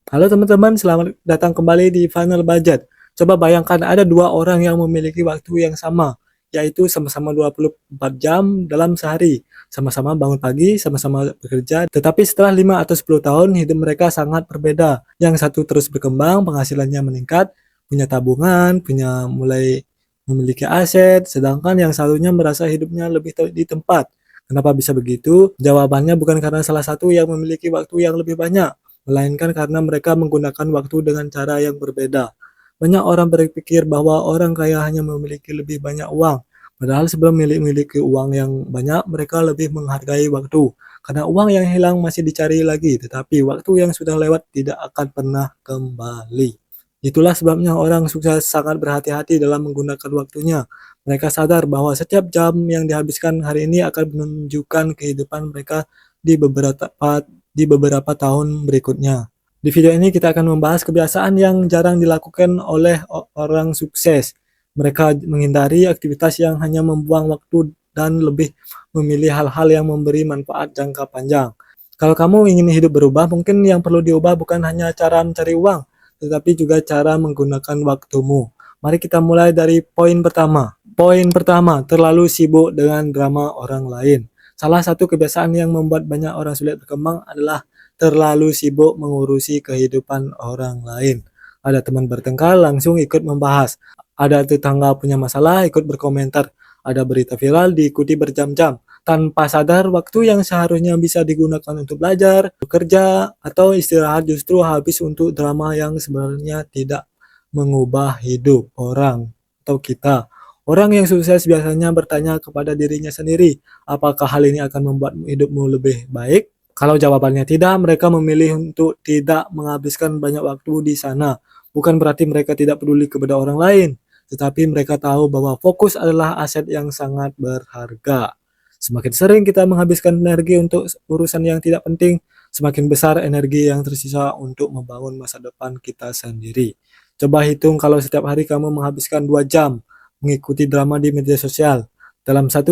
Halo teman-teman, selamat datang kembali di Final Budget. Coba bayangkan ada dua orang yang memiliki waktu yang sama, yaitu sama-sama 24 jam dalam sehari. Sama-sama bangun pagi, sama-sama bekerja, tetapi setelah 5 atau 10 tahun hidup mereka sangat berbeda. Yang satu terus berkembang, penghasilannya meningkat, punya tabungan, punya mulai memiliki aset, sedangkan yang satunya merasa hidupnya lebih di tempat. Kenapa bisa begitu? Jawabannya bukan karena salah satu yang memiliki waktu yang lebih banyak, melainkan karena mereka menggunakan waktu dengan cara yang berbeda. Banyak orang berpikir bahwa orang kaya hanya memiliki lebih banyak uang, padahal sebelum memiliki uang yang banyak, mereka lebih menghargai waktu. Karena uang yang hilang masih dicari lagi, tetapi waktu yang sudah lewat tidak akan pernah kembali. Itulah sebabnya orang sukses sangat berhati-hati dalam menggunakan waktunya. Mereka sadar bahwa setiap jam yang dihabiskan hari ini akan menunjukkan kehidupan mereka di beberapa di beberapa tahun berikutnya. Di video ini kita akan membahas kebiasaan yang jarang dilakukan oleh orang sukses. Mereka menghindari aktivitas yang hanya membuang waktu dan lebih memilih hal-hal yang memberi manfaat jangka panjang. Kalau kamu ingin hidup berubah, mungkin yang perlu diubah bukan hanya cara mencari uang, tetapi juga cara menggunakan waktumu. Mari kita mulai dari poin pertama. Poin pertama, terlalu sibuk dengan drama orang lain. Salah satu kebiasaan yang membuat banyak orang sulit berkembang adalah terlalu sibuk mengurusi kehidupan orang lain. Ada teman bertengkar, langsung ikut membahas. Ada tetangga punya masalah, ikut berkomentar. Ada berita viral, diikuti berjam-jam. Tanpa sadar, waktu yang seharusnya bisa digunakan untuk belajar, bekerja, atau istirahat justru habis untuk drama yang sebenarnya tidak mengubah hidup orang atau kita. Orang yang sukses biasanya bertanya kepada dirinya sendiri, apakah hal ini akan membuat hidupmu lebih baik? Kalau jawabannya tidak, mereka memilih untuk tidak menghabiskan banyak waktu di sana. Bukan berarti mereka tidak peduli kepada orang lain, tetapi mereka tahu bahwa fokus adalah aset yang sangat berharga. Semakin sering kita menghabiskan energi untuk urusan yang tidak penting, semakin besar energi yang tersisa untuk membangun masa depan kita sendiri. Coba hitung kalau setiap hari kamu menghabiskan 2 jam mengikuti drama di media sosial. Dalam 1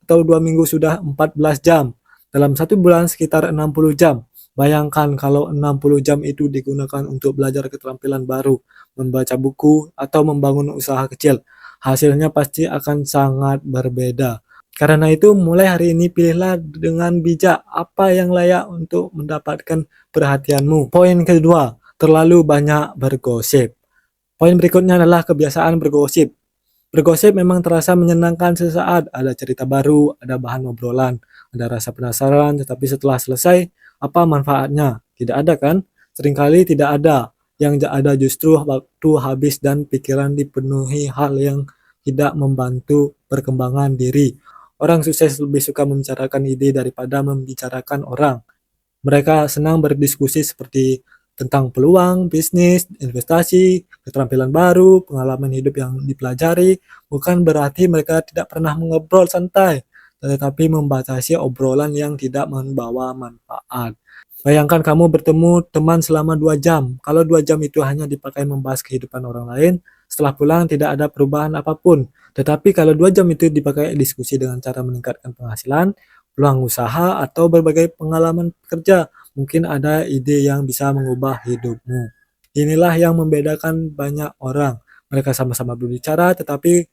atau 2 minggu sudah 14 jam. Dalam 1 bulan sekitar 60 jam. Bayangkan kalau 60 jam itu digunakan untuk belajar keterampilan baru, membaca buku, atau membangun usaha kecil. Hasilnya pasti akan sangat berbeda. Karena itu, mulai hari ini pilihlah dengan bijak apa yang layak untuk mendapatkan perhatianmu. Poin kedua, terlalu banyak bergosip. Poin berikutnya adalah kebiasaan bergosip. Bergosip memang terasa menyenangkan sesaat, ada cerita baru, ada bahan obrolan, ada rasa penasaran, tetapi setelah selesai, apa manfaatnya? Tidak ada kan? Seringkali tidak ada. Yang ada justru waktu habis dan pikiran dipenuhi hal yang tidak membantu perkembangan diri. Orang sukses lebih suka membicarakan ide daripada membicarakan orang. Mereka senang berdiskusi seperti tentang peluang, bisnis, investasi, keterampilan baru, pengalaman hidup yang dipelajari. Bukan berarti mereka tidak pernah mengobrol santai, tetapi membatasi obrolan yang tidak membawa manfaat. Bayangkan kamu bertemu teman selama 2 jam. Kalau 2 jam itu hanya dipakai membahas kehidupan orang lain, setelah pulang tidak ada perubahan apapun. Tetapi kalau 2 jam itu dipakai diskusi dengan cara meningkatkan penghasilan, peluang usaha, atau berbagai pengalaman kerja, mungkin ada ide yang bisa mengubah hidupmu. Inilah yang membedakan banyak orang. Mereka sama-sama berbicara, tetapi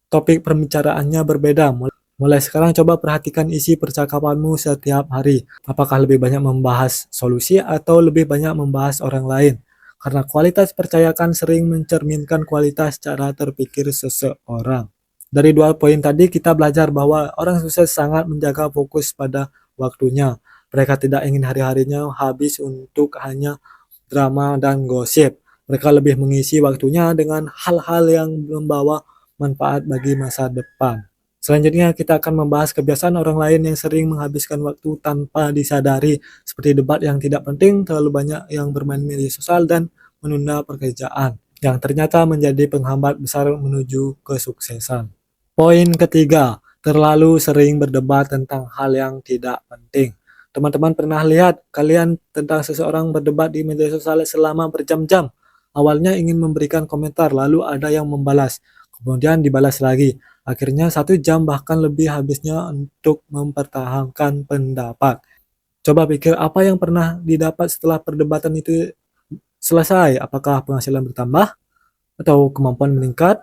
topik pembicaraannya berbeda. Mulai sekarang coba perhatikan isi percakapanmu setiap hari. Apakah lebih banyak membahas solusi atau lebih banyak membahas orang lain? Karena kualitas percayakan sering mencerminkan kualitas cara terpikir seseorang. Dari 2 poin tadi kita belajar bahwa orang sukses sangat menjaga fokus pada waktunya. Mereka tidak ingin hari-harinya habis untuk hanya drama dan gosip. Mereka lebih mengisi waktunya dengan hal-hal yang membawa manfaat bagi masa depan. Selanjutnya kita akan membahas kebiasaan orang lain yang sering menghabiskan waktu tanpa disadari, seperti debat yang tidak penting, terlalu banyak yang bermain media sosial, dan menunda pekerjaan, yang ternyata menjadi penghambat besar menuju kesuksesan. Poin ketiga, terlalu sering berdebat tentang hal yang tidak penting. Teman-teman pernah lihat kalian tentang seseorang berdebat di media sosial selama berjam-jam. Awalnya ingin memberikan komentar, lalu ada yang membalas, kemudian dibalas lagi. Akhirnya 1 jam bahkan lebih habisnya untuk mempertahankan pendapat. Coba pikir apa yang pernah didapat setelah perdebatan itu selesai, apakah penghasilan bertambah atau kemampuan meningkat?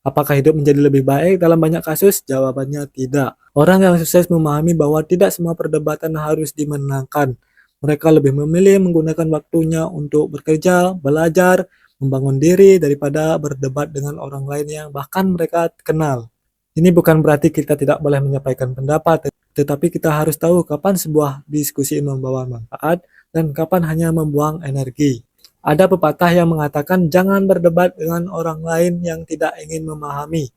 Apakah hidup menjadi lebih baik? Dalam banyak kasus, jawabannya tidak. Orang yang sukses memahami bahwa tidak semua perdebatan harus dimenangkan. Mereka lebih memilih menggunakan waktunya untuk bekerja, belajar, membangun diri daripada berdebat dengan orang lain yang bahkan mereka kenal. Ini bukan berarti kita tidak boleh menyampaikan pendapat, tetapi kita harus tahu kapan sebuah diskusi membawa manfaat dan kapan hanya membuang energi. Ada pepatah yang mengatakan jangan berdebat dengan orang lain yang tidak ingin memahami,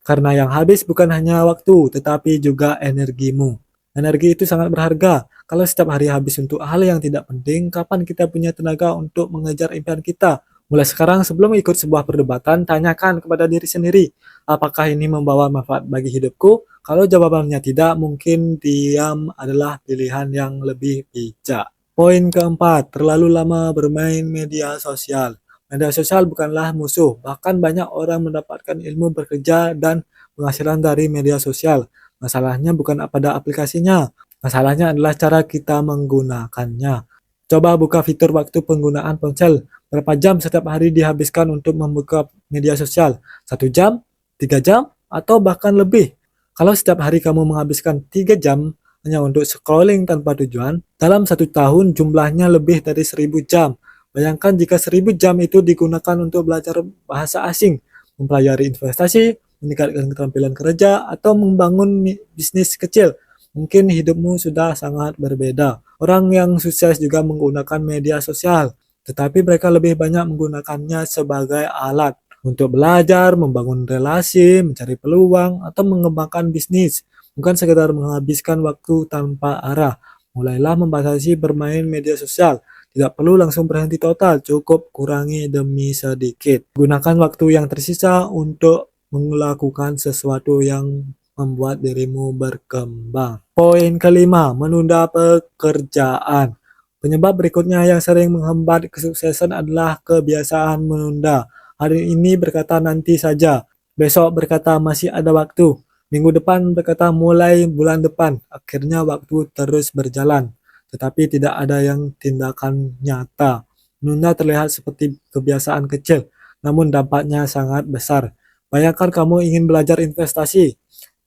karena yang habis bukan hanya waktu, tetapi juga energimu. Energi itu sangat berharga. Kalau setiap hari habis untuk hal yang tidak penting, kapan kita punya tenaga untuk mengejar impian kita? Mulai sekarang, sebelum ikut sebuah perdebatan, tanyakan kepada diri sendiri, apakah ini membawa manfaat bagi hidupku? Kalau jawabannya tidak, mungkin diam adalah pilihan yang lebih bijak. Poin keempat, terlalu lama bermain media sosial. Media sosial bukanlah musuh, bahkan banyak orang mendapatkan ilmu, bekerja, dan penghasilan dari media sosial. Masalahnya bukan pada aplikasinya, masalahnya adalah cara kita menggunakannya. Coba buka fitur waktu penggunaan ponsel. Berapa jam setiap hari dihabiskan untuk membuka media sosial? 1 jam? 3 jam? Atau bahkan lebih? Kalau setiap hari kamu menghabiskan 3 jam hanya untuk scrolling tanpa tujuan, dalam 1 tahun jumlahnya lebih dari 1000 jam. Bayangkan jika 1000 jam itu digunakan untuk belajar bahasa asing, mempelajari investasi, meningkatkan keterampilan kerja, atau membangun bisnis kecil. Mungkin hidupmu sudah sangat berbeda. Orang yang sukses juga menggunakan media sosial, tetapi mereka lebih banyak menggunakannya sebagai alat untuk belajar, membangun relasi, mencari peluang, atau mengembangkan bisnis. Bukan sekedar menghabiskan waktu tanpa arah. Mulailah membatasi bermain media sosial. Tidak perlu langsung berhenti total, cukup kurangi demi sedikit. Gunakan waktu yang tersisa untuk melakukan sesuatu yang membuat dirimu berkembang. Poin kelima, menunda pekerjaan. Penyebab berikutnya yang sering menghambat kesuksesan adalah kebiasaan menunda. Hari ini berkata nanti saja, besok berkata masih ada waktu. Minggu depan berkata mulai bulan depan, akhirnya waktu terus berjalan, tetapi tidak ada yang tindakan nyata. Menunda terlihat seperti kebiasaan kecil, namun dampaknya sangat besar. Bayangkan kamu ingin belajar investasi.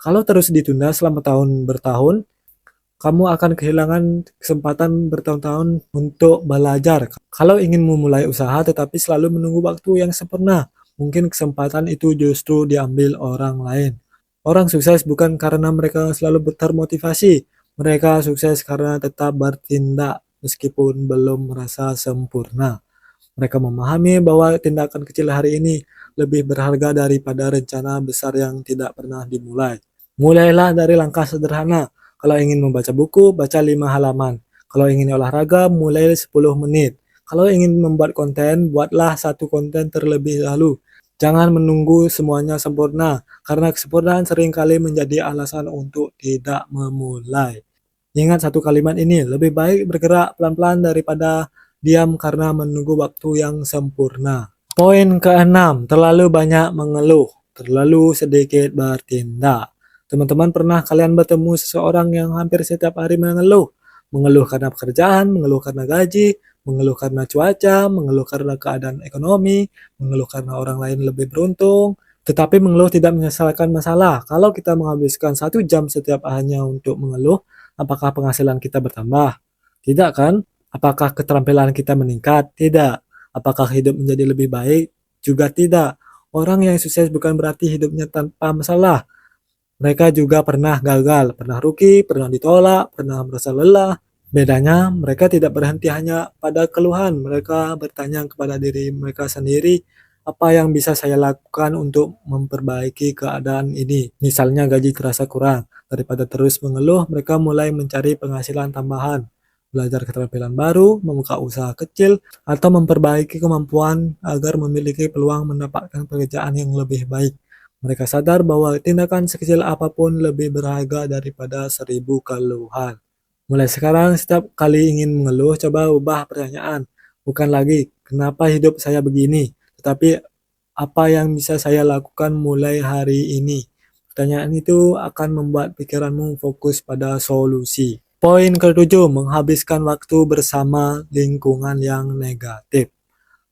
Kalau terus ditunda selama tahun bertahun, kamu akan kehilangan kesempatan bertahun-tahun untuk belajar. Kalau ingin memulai usaha tetapi selalu menunggu waktu yang sempurna, mungkin kesempatan itu justru diambil orang lain. Orang sukses bukan karena mereka selalu termotivasi, mereka sukses karena tetap bertindak meskipun belum merasa sempurna. Mereka memahami bahwa tindakan kecil hari ini lebih berharga daripada rencana besar yang tidak pernah dimulai. Mulailah dari langkah sederhana. Kalau ingin membaca buku, baca 5 halaman. Kalau ingin olahraga, mulai 10 menit. Kalau ingin membuat konten, buatlah satu konten terlebih dahulu. Jangan menunggu semuanya sempurna, karena kesempurnaan seringkali menjadi alasan untuk tidak memulai. Ingat satu kalimat ini, lebih baik bergerak pelan-pelan daripada diam karena menunggu waktu yang sempurna. Poin keenam, terlalu banyak mengeluh, terlalu sedikit bertindak. Teman-teman, pernah kalian bertemu seseorang yang hampir setiap hari mengeluh? Mengeluh karena pekerjaan, mengeluh karena gaji, mengeluh karena cuaca, mengeluh karena keadaan ekonomi, mengeluh karena orang lain lebih beruntung, tetapi mengeluh tidak menyelesaikan masalah. Kalau kita menghabiskan 1 jam setiap hanya untuk mengeluh, apakah penghasilan kita bertambah? Tidak kan? Apakah keterampilan kita meningkat? Tidak. Apakah hidup menjadi lebih baik? Juga tidak. Orang yang sukses bukan berarti hidupnya tanpa masalah. Mereka juga pernah gagal, pernah rugi, pernah ditolak, pernah merasa lelah. Bedanya, mereka tidak berhenti hanya pada keluhan. Mereka bertanya kepada diri mereka sendiri, apa yang bisa saya lakukan untuk memperbaiki keadaan ini? Misalnya gaji terasa kurang. Daripada terus mengeluh, mereka mulai mencari penghasilan tambahan, belajar keterampilan baru, membuka usaha kecil, atau memperbaiki kemampuan agar memiliki peluang mendapatkan pekerjaan yang lebih baik. Mereka sadar bahwa tindakan sekecil apapun lebih berharga daripada 1000 keluhan. Mulai sekarang, setiap kali ingin mengeluh, coba ubah pertanyaan. Bukan lagi, kenapa hidup saya begini? Tetapi, apa yang bisa saya lakukan mulai hari ini? Pertanyaan itu akan membuat pikiranmu fokus pada solusi. Poin ke-7, menghabiskan waktu bersama lingkungan yang negatif.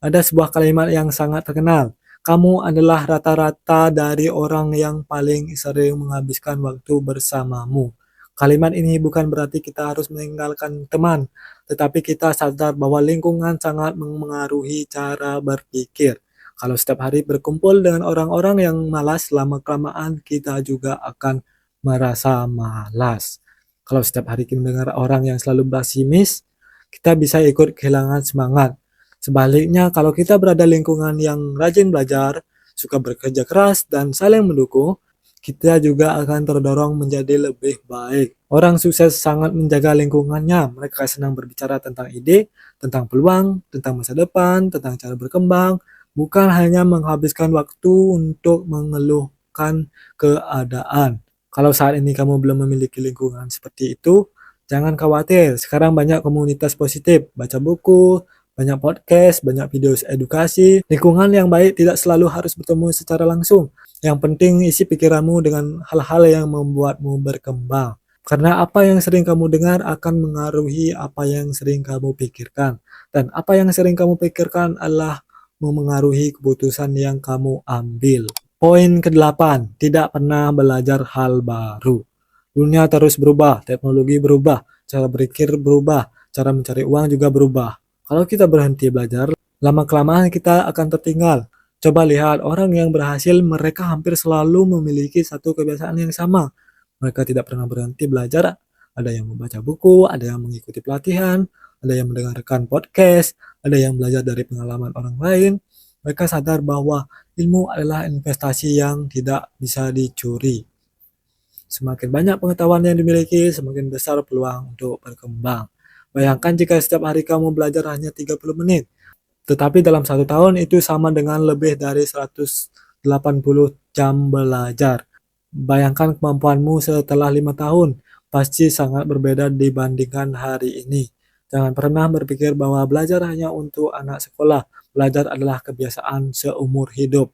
Ada sebuah kalimat yang sangat terkenal. Kamu adalah rata-rata dari orang yang paling sering menghabiskan waktu bersamamu. Kalimat ini bukan berarti kita harus meninggalkan teman, tetapi kita sadar bahwa lingkungan sangat mengaruhi cara berpikir. Kalau setiap hari berkumpul dengan orang-orang yang malas, lama-kelamaan kita juga akan merasa malas. Kalau setiap hari kita mendengar orang yang selalu pesimis, kita bisa ikut kehilangan semangat. Sebaliknya, kalau kita berada di lingkungan yang rajin belajar, suka bekerja keras, dan saling mendukung, kita juga akan terdorong menjadi lebih baik. Orang sukses sangat menjaga lingkungannya. Mereka senang berbicara tentang ide, tentang peluang, tentang masa depan, tentang cara berkembang, bukan hanya menghabiskan waktu untuk mengeluhkan keadaan. Kalau saat ini kamu belum memiliki lingkungan seperti itu, jangan khawatir. Sekarang banyak komunitas positif, baca buku, banyak podcast, banyak video edukasi. Lingkungan yang baik tidak selalu harus bertemu secara langsung. Yang penting isi pikiranmu dengan hal-hal yang membuatmu berkembang. Karena apa yang sering kamu dengar akan mengaruhi apa yang sering kamu pikirkan. Dan apa yang sering kamu pikirkan adalah memengaruhi keputusan yang kamu ambil. Poin ke-8, tidak pernah belajar hal baru. Dunia terus berubah, teknologi berubah, cara berpikir berubah, cara mencari uang juga berubah. Kalau kita berhenti belajar, lama-kelamaan kita akan tertinggal. Coba lihat orang yang berhasil, mereka hampir selalu memiliki satu kebiasaan yang sama. Mereka tidak pernah berhenti belajar. Ada yang membaca buku, ada yang mengikuti pelatihan, ada yang mendengarkan podcast, ada yang belajar dari pengalaman orang lain. Mereka sadar bahwa ilmu adalah investasi yang tidak bisa dicuri. Semakin banyak pengetahuan yang dimiliki, semakin besar peluang untuk berkembang. Bayangkan jika setiap hari kamu belajar hanya 30 menit, tetapi dalam 1 tahun itu sama dengan lebih dari 180 jam belajar. Bayangkan kemampuanmu setelah 5 tahun, pasti sangat berbeda dibandingkan hari ini. Jangan pernah berpikir bahwa belajar hanya untuk anak sekolah. Belajar adalah kebiasaan seumur hidup.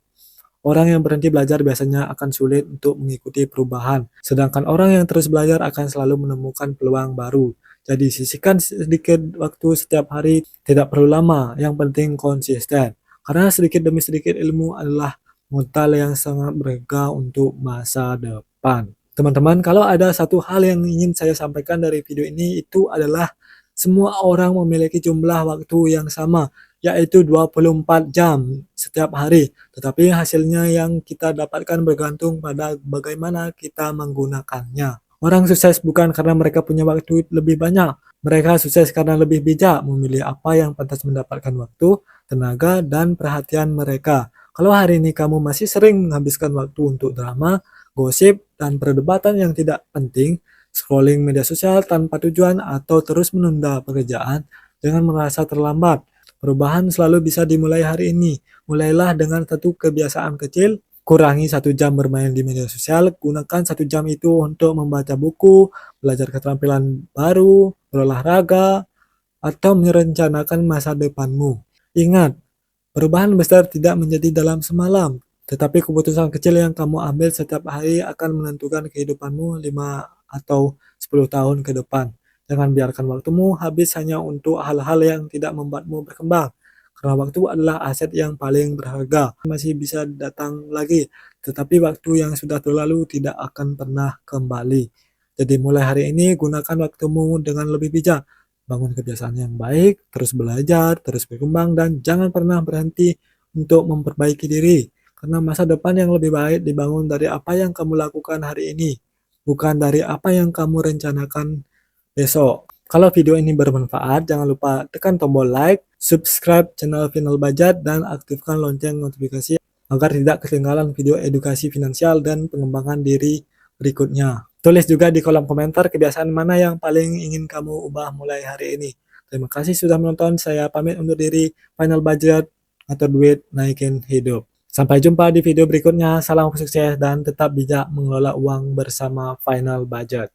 Orang yang berhenti belajar biasanya akan sulit untuk mengikuti perubahan, sedangkan orang yang terus belajar akan selalu menemukan peluang baru. Jadi sisihkan sedikit waktu setiap hari, tidak perlu lama, yang penting konsisten. Karena sedikit demi sedikit ilmu adalah modal yang sangat berharga untuk masa depan. Teman-teman, kalau ada satu hal yang ingin saya sampaikan dari video ini, itu adalah semua orang memiliki jumlah waktu yang sama, yaitu 24 jam setiap hari. Tetapi hasilnya yang kita dapatkan bergantung pada bagaimana kita menggunakannya. Orang sukses bukan karena mereka punya waktu lebih banyak. Mereka sukses karena lebih bijak memilih apa yang pantas mendapatkan waktu, tenaga, dan perhatian mereka. Kalau hari ini kamu masih sering menghabiskan waktu untuk drama, gosip, dan perdebatan yang tidak penting, scrolling media sosial tanpa tujuan, atau terus menunda pekerjaan, jangan merasa terlambat. Perubahan selalu bisa dimulai hari ini. Mulailah dengan satu kebiasaan kecil, kurangi 1 jam bermain di media sosial, gunakan 1 jam itu untuk membaca buku, belajar keterampilan baru, berolahraga, atau merencanakan masa depanmu. Ingat, perubahan besar tidak menjadi dalam semalam, tetapi keputusan kecil yang kamu ambil setiap hari akan menentukan kehidupanmu 5 atau 10 tahun ke depan. Jangan biarkan waktumu habis hanya untuk hal-hal yang tidak membuatmu berkembang. Karena waktu adalah aset yang paling berharga. Masih bisa datang lagi, tetapi waktu yang sudah berlalu tidak akan pernah kembali. Jadi mulai hari ini gunakan waktumu dengan lebih bijak. Bangun kebiasaan yang baik, terus belajar, terus berkembang, dan jangan pernah berhenti untuk memperbaiki diri. Karena masa depan yang lebih baik dibangun dari apa yang kamu lakukan hari ini, bukan dari apa yang kamu rencanakan besok. Kalau video ini bermanfaat, jangan lupa tekan tombol like, subscribe channel Final Budget, dan aktifkan lonceng notifikasi agar tidak ketinggalan video edukasi finansial dan pengembangan diri berikutnya. Tulis juga di kolom komentar kebiasaan mana yang paling ingin kamu ubah mulai hari ini. Terima kasih sudah menonton, saya pamit undur diri. Final Budget, ngatur duit, naikin hidup. Sampai jumpa di video berikutnya, salam sukses dan tetap bijak mengelola uang bersama Final Budget.